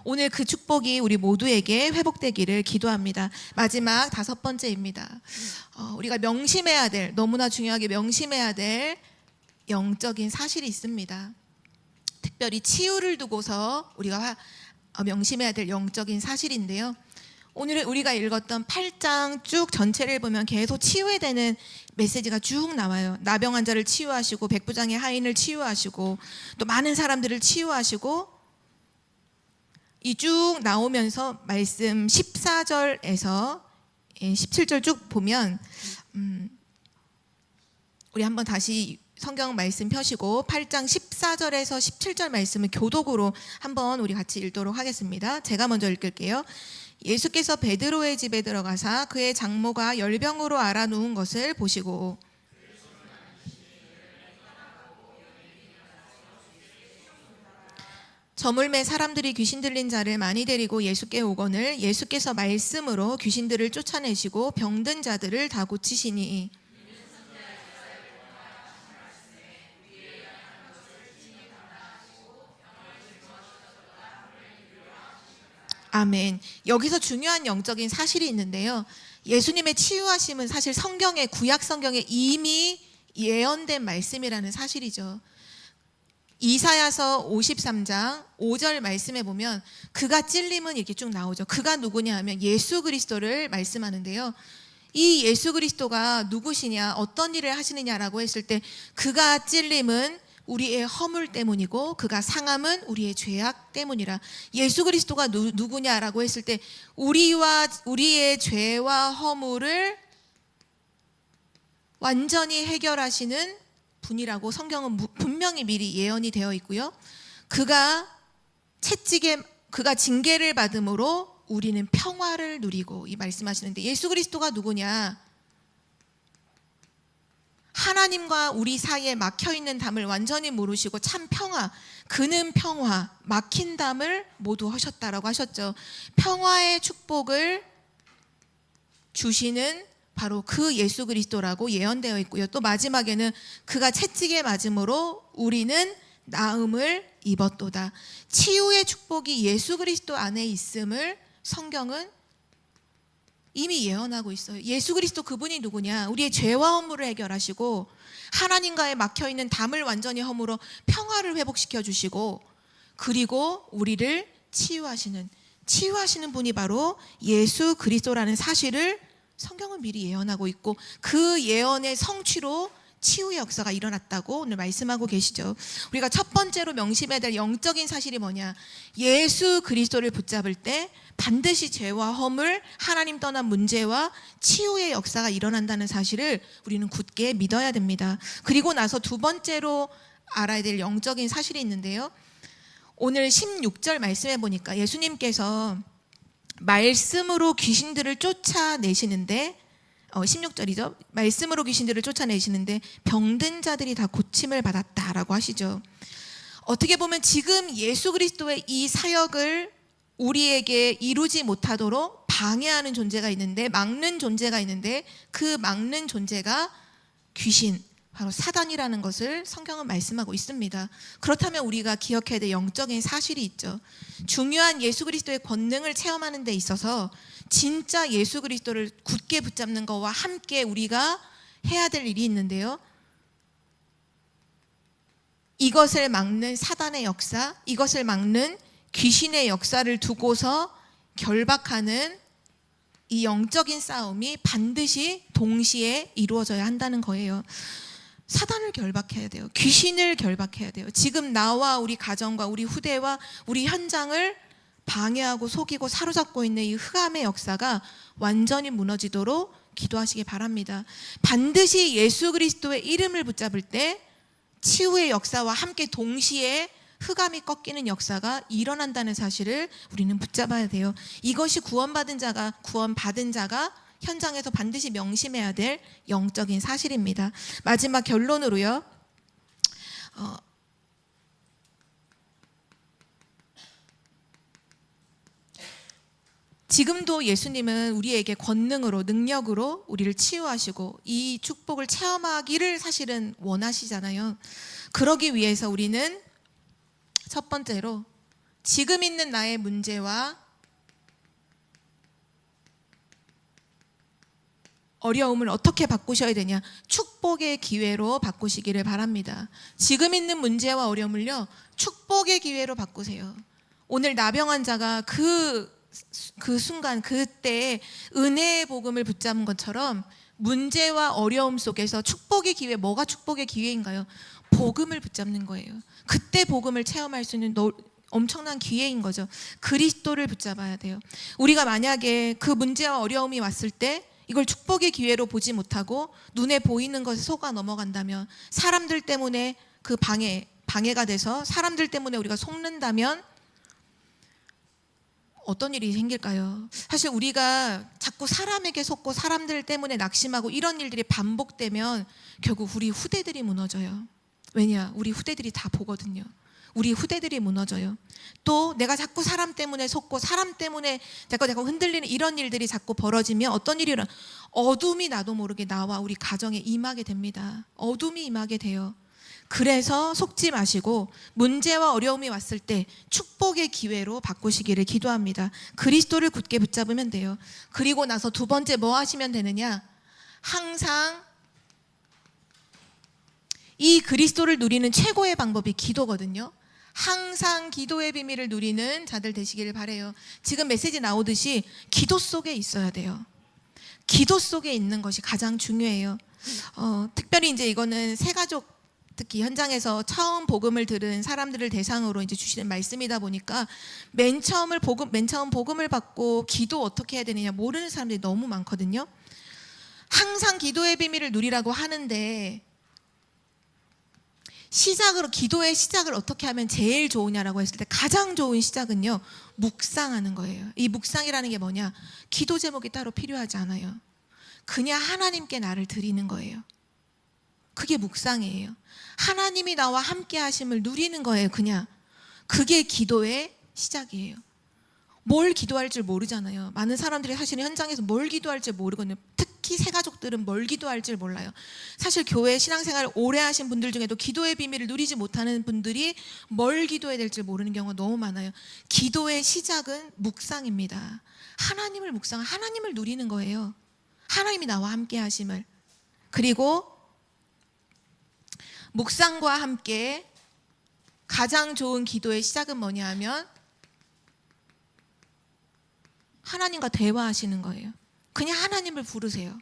오늘 그 축복이 우리 모두에게 회복되기를 기도합니다. 마지막 5번째입니다. 우리가 명심해야 될, 너무나 중요하게 명심해야 될 영적인 사실이 있습니다. 특별히 치유를 두고서 우리가 명심해야 될 영적인 사실인데요. 오늘 우리가 읽었던 8장 쭉 전체를 보면 계속 치유에 대한 메시지가 쭉 나와요. 나병 환자를 치유하시고 백부장의 하인을 치유하시고 또 많은 사람들을 치유하시고, 이 쭉 나오면서 말씀 14절에서 17절 쭉 보면 우리 한번 다시 성경 말씀 펴시고 8장 14절에서 17절 말씀을 교독으로 한번 우리 같이 읽도록 하겠습니다. 제가 먼저 읽을게요. 예수께서 베드로의 집에 들어가사 그의 장모가 열병으로 앓아 누운 것을 보시고 저물매 사람들이 귀신 들린 자를 많이 데리고 예수께 오거늘 예수께서 말씀으로 귀신들을 쫓아내시고 병든 자들을 다 고치시니 아멘. 여기서 중요한 영적인 사실이 있는데요. 예수님의 치유하심은 사실 성경의 구약 성경에 이미 예언된 말씀이라는 사실이죠. 이사야서 53장 5절 말씀에 보면 그가 찔림은 이렇게 쭉 나오죠. 그가 누구냐 하면 예수 그리스도를 말씀하는데요. 이 예수 그리스도가 누구시냐, 어떤 일을 하시느냐라고 했을 때 그가 찔림은 우리의 허물 때문이고 그가 상함은 우리의 죄악 때문이라. 예수 그리스도가 누구냐라고 했을 때 우리의 죄와 허물을 완전히 해결하시는 분이라고 성경은 분명히 미리 예언이 되어 있고요. 그가 징계를 받음으로 우리는 평화를 누리고, 이 말씀하시는데 예수 그리스도가 누구냐? 하나님과 우리 사이에 막혀있는 담을 완전히 모르시고 참 평화, 그는 평화, 막힌 담을 모두 하셨다라고 하셨죠. 평화의 축복을 주시는 바로 그 예수 그리스도라고 예언되어 있고요. 또 마지막에는 그가 채찍에 맞음으로 우리는 나음을 입었도다. 치유의 축복이 예수 그리스도 안에 있음을 성경은 이미 예언하고 있어요. 예수 그리스도 그분이 누구냐? 우리의 죄와 허물을 해결하시고 하나님과의 막혀있는 담을 완전히 허물어 평화를 회복시켜 주시고, 그리고 우리를 치유하시는 분이 바로 예수 그리스도라는 사실을 성경은 미리 예언하고 있고, 그 예언의 성취로 치유의 역사가 일어났다고 오늘 말씀하고 계시죠. 우리가 첫 번째로 명심해야 될 영적인 사실이 뭐냐? 예수 그리스도를 붙잡을 때 반드시 죄와 허물, 하나님 떠난 문제와 치유의 역사가 일어난다는 사실을 우리는 굳게 믿어야 됩니다. 그리고 나서 두 번째로 알아야 될 영적인 사실이 있는데요. 오늘 16절 말씀해 보니까 예수님께서 말씀으로 귀신들을 쫓아내시는데 16절이죠. 말씀으로 귀신들을 쫓아내시는데 병든 자들이 다 고침을 받았다라고 하시죠. 어떻게 보면 지금 예수 그리스도의 이 사역을 우리에게 이루지 못하도록 방해하는 존재가 있는데, 막는 존재가 있는데, 그 막는 존재가 귀신, 바로 사단이라는 것을 성경은 말씀하고 있습니다. 그렇다면 우리가 기억해야 될 영적인 사실이 있죠. 중요한 예수 그리스도의 권능을 체험하는 데 있어서 진짜 예수 그리스도를 굳게 붙잡는 것과 함께 우리가 해야 될 일이 있는데요. 이것을 막는 사단의 역사, 이것을 막는 귀신의 역사를 두고서 결박하는 이 영적인 싸움이 반드시 동시에 이루어져야 한다는 거예요. 사단을 결박해야 돼요. 귀신을 결박해야 돼요. 지금 나와 우리 가정과 우리 후대와 우리 현장을 방해하고 속이고 사로잡고 있는 이 흑암의 역사가 완전히 무너지도록 기도하시기 바랍니다. 반드시 예수 그리스도의 이름을 붙잡을 때 치유의 역사와 함께 동시에 흑암이 꺾이는 역사가 일어난다는 사실을 우리는 붙잡아야 돼요. 이것이 구원받은 자가 현장에서 반드시 명심해야 될 영적인 사실입니다. 마지막 결론으로요. 지금도 예수님은 우리에게 권능으로, 능력으로 우리를 치유하시고 이 축복을 체험하기를 사실은 원하시잖아요. 그러기 위해서 우리는 첫 번째로 지금 있는 나의 문제와 어려움을 어떻게 바꾸셔야 되냐? 축복의 기회로 바꾸시기를 바랍니다. 지금 있는 문제와 어려움을요, 축복의 기회로 바꾸세요. 오늘 나병 환자가 그 순간, 그때에 은혜의 복음을 붙잡은 것처럼 문제와 어려움 속에서 축복의 기회, 뭐가 축복의 기회인가요? 복음을 붙잡는 거예요. 그때 복음을 체험할 수 있는 엄청난 기회인 거죠. 그리스도를 붙잡아야 돼요. 우리가 만약에 그 문제와 어려움이 왔을 때 이걸 축복의 기회로 보지 못하고 눈에 보이는 것에 속아 넘어간다면, 사람들 때문에 그 방해가 돼서 사람들 때문에 우리가 속는다면 어떤 일이 생길까요? 사실 우리가 자꾸 사람에게 속고 사람들 때문에 낙심하고 이런 일들이 반복되면 결국 우리 후대들이 무너져요. 왜냐? 우리 후대들이 다 보거든요. 우리 후대들이 무너져요. 또 내가 자꾸 사람 때문에 속고 사람 때문에 자꾸 흔들리는 이런 일들이 자꾸 벌어지면 어떤 일이 일어나? 어둠이 나도 모르게 나와 우리 가정에 임하게 됩니다. 어둠이 임하게 돼요. 그래서 속지 마시고 문제와 어려움이 왔을 때 축복의 기회로 바꾸시기를 기도합니다. 그리스도를 굳게 붙잡으면 돼요. 그리고 나서 두 번째 뭐 하시면 되느냐? 항상 이 그리스도를 누리는 최고의 방법이 기도거든요. 항상 기도의 비밀을 누리는 자들 되시기를 바라요. 지금 메시지 나오듯이 기도 속에 있어야 돼요. 기도 속에 있는 것이 가장 중요해요. 특별히 이제 이거는 새가족, 특히 현장에서 처음 복음을 들은 사람들을 대상으로 이제 주시는 말씀이다 보니까 맨 처음 복음을 받고 기도 어떻게 해야 되느냐 모르는 사람들이 너무 많거든요. 항상 기도의 비밀을 누리라고 하는데 기도의 시작을 어떻게 하면 제일 좋으냐라고 했을 때 가장 좋은 시작은요, 묵상하는 거예요. 이 묵상이라는 게 뭐냐? 기도 제목이 따로 필요하지 않아요. 그냥 하나님께 나를 드리는 거예요. 그게 묵상이에요. 하나님이 나와 함께 하심을 누리는 거예요. 그냥 그게 기도의 시작이에요. 뭘 기도할 줄 모르잖아요. 많은 사람들이 사실은 현장에서 뭘 기도할 줄 모르거든요. 특히 새가족들은 뭘 기도할 줄 몰라요. 사실 교회 신앙생활을 오래 하신 분들 중에도 기도의 비밀을 누리지 못하는 분들이 뭘 기도해야 될지 모르는 경우가 너무 많아요. 기도의 시작은 묵상입니다. 하나님을 누리는 거예요. 하나님이 나와 함께 하심을. 그리고 묵상과 함께 가장 좋은 기도의 시작은 뭐냐 하면 하나님과 대화하시는 거예요. 그냥 하나님을 부르세요.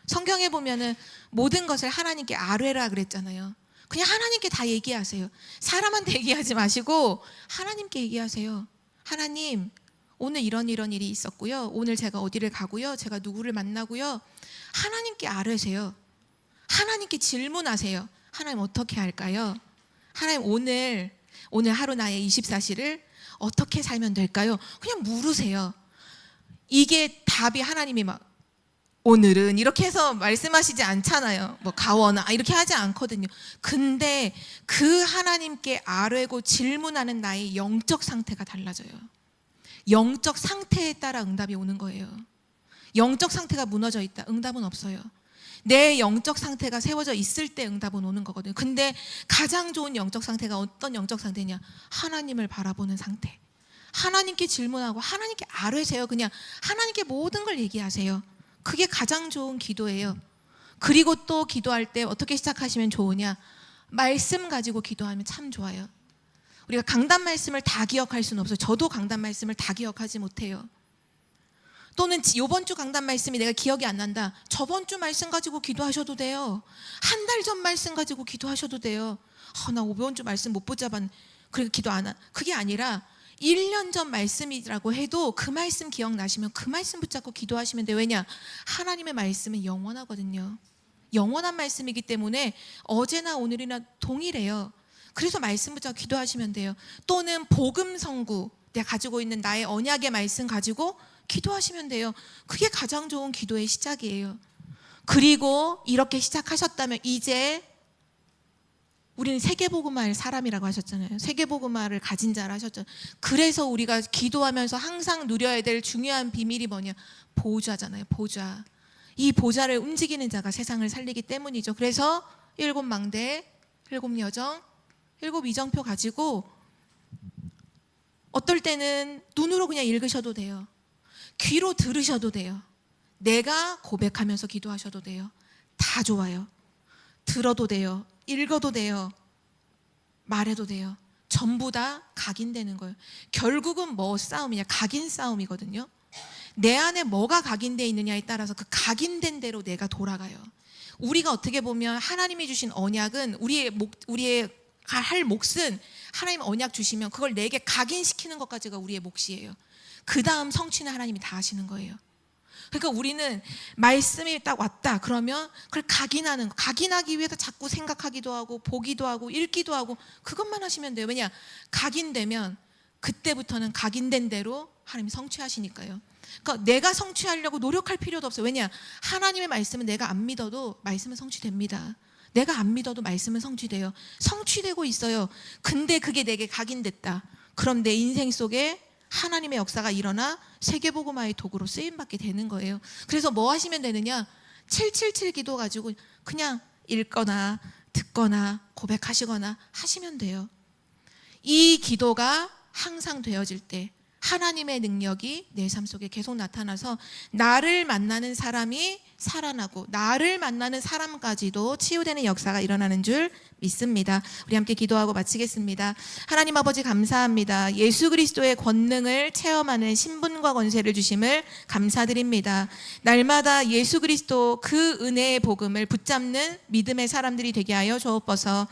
성경에 보면은 모든 것을 하나님께 아뢰라 그랬잖아요. 그냥 하나님께 다 얘기하세요. 사람한테 얘기하지 마시고 하나님께 얘기하세요. 하나님, 오늘 이런 일이 있었고요. 오늘 제가 어디를 가고요. 제가 누구를 만나고요. 하나님께 아뢰세요. 하나님께 질문하세요. 하나님 어떻게 할까요? 하나님 오늘 하루 나의 24시를 어떻게 살면 될까요? 그냥 물으세요. 이게 답이 하나님이 막 오늘은 이렇게 해서 말씀하시지 않잖아요. 뭐 가원아 이렇게 하지 않거든요. 근데 그 하나님께 아뢰고 질문하는 나의 영적 상태가 달라져요. 영적 상태에 따라 응답이 오는 거예요. 영적 상태가 무너져 있다. 응답은 없어요. 내 영적 상태가 세워져 있을 때 응답은 오는 거거든요. 근데 가장 좋은 영적 상태가 어떤 영적 상태냐? 하나님을 바라보는 상태. 하나님께 질문하고 하나님께 아뢰세요. 그냥 하나님께 모든 걸 얘기하세요. 그게 가장 좋은 기도예요. 그리고 또 기도할 때 어떻게 시작하시면 좋으냐? 말씀 가지고 기도하면 참 좋아요. 우리가 강단 말씀을 다 기억할 수는 없어요. 저도 강단 말씀을 다 기억하지 못해요. 또는 이번 주 강단 말씀이 내가 기억이 안 난다. 저번 주 말씀 가지고 기도하셔도 돼요. 한 달 전 말씀 가지고 기도하셔도 돼요. 나 이번 주 말씀 못 붙잡았네. 그러니까 기도 안 하. 그게 아니라 1년 전 말씀이라고 해도 그 말씀 기억나시면 그 말씀 붙잡고 기도하시면 돼요. 왜냐? 하나님의 말씀은 영원하거든요. 영원한 말씀이기 때문에 어제나 오늘이나 동일해요. 그래서 말씀 붙잡고 기도하시면 돼요. 또는 복음 성구, 내가 가지고 있는 나의 언약의 말씀 가지고 기도하시면 돼요. 그게 가장 좋은 기도의 시작이에요. 그리고 이렇게 시작하셨다면 이제 우리는 세계복음화할 사람이라고 하셨잖아요. 세계복음화를 가진 자라 하셨잖아요. 그래서 우리가 기도하면서 항상 누려야 될 중요한 비밀이 뭐냐? 보좌잖아요. 보좌. 이 보좌를 움직이는 자가 세상을 살리기 때문이죠. 그래서 7망대, 7여정, 7이정표 가지고 어떨 때는 눈으로 그냥 읽으셔도 돼요. 귀로 들으셔도 돼요. 내가 고백하면서 기도하셔도 돼요. 다 좋아요. 들어도 돼요. 읽어도 돼요. 말해도 돼요. 전부 다 각인되는 거예요. 결국은 뭐 싸움이냐? 각인 싸움이거든요. 내 안에 뭐가 각인되어 있느냐에 따라서 그 각인된 대로 내가 돌아가요. 우리가 어떻게 보면 하나님이 주신 언약은 우리의 할 몫은 하나님 언약 주시면 그걸 내게 각인시키는 것까지가 우리의 몫이에요. 그 다음 성취는 하나님이 다 하시는 거예요. 그러니까 우리는 말씀이 딱 왔다 그러면 그걸 각인하는 거, 각인하기 위해서 자꾸 생각하기도 하고 보기도 하고 읽기도 하고 그것만 하시면 돼요. 왜냐? 각인되면 그때부터는 각인된 대로 하나님이 성취하시니까요. 그러니까 내가 성취하려고 노력할 필요도 없어요. 왜냐? 하나님의 말씀은 내가 안 믿어도 말씀은 성취됩니다. 내가 안 믿어도 말씀은 성취돼요. 성취되고 있어요. 근데 그게 내게 각인됐다. 그럼 내 인생 속에 하나님의 역사가 일어나 세계복음화의 도구로 쓰임받게 되는 거예요. 그래서 뭐 하시면 되느냐? 777 기도 가지고 그냥 읽거나 듣거나 고백하시거나 하시면 돼요. 이 기도가 항상 되어질 때 하나님의 능력이 내 삶 속에 계속 나타나서 나를 만나는 사람이 살아나고 나를 만나는 사람까지도 치유되는 역사가 일어나는 줄 믿습니다. 우리 함께 기도하고 마치겠습니다. 하나님 아버지 감사합니다. 예수 그리스도의 권능을 체험하는 신분과 권세를 주심을 감사드립니다. 날마다 예수 그리스도 그 은혜의 복음을 붙잡는 믿음의 사람들이 되게 하여 주옵소서.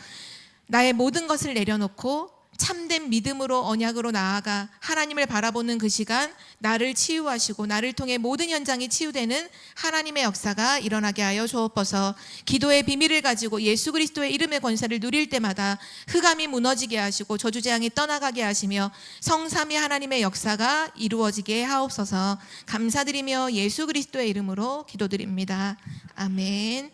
나의 모든 것을 내려놓고 참된 믿음으로 언약으로 나아가 하나님을 바라보는 그 시간 나를 치유하시고 나를 통해 모든 현장이 치유되는 하나님의 역사가 일어나게 하여 주옵소서. 기도의 비밀을 가지고 예수 그리스도의 이름의 권세를 누릴 때마다 흑암이 무너지게 하시고 저주재앙이 떠나가게 하시며 성삼위 하나님의 역사가 이루어지게 하옵소서. 감사드리며 예수 그리스도의 이름으로 기도드립니다. 아멘.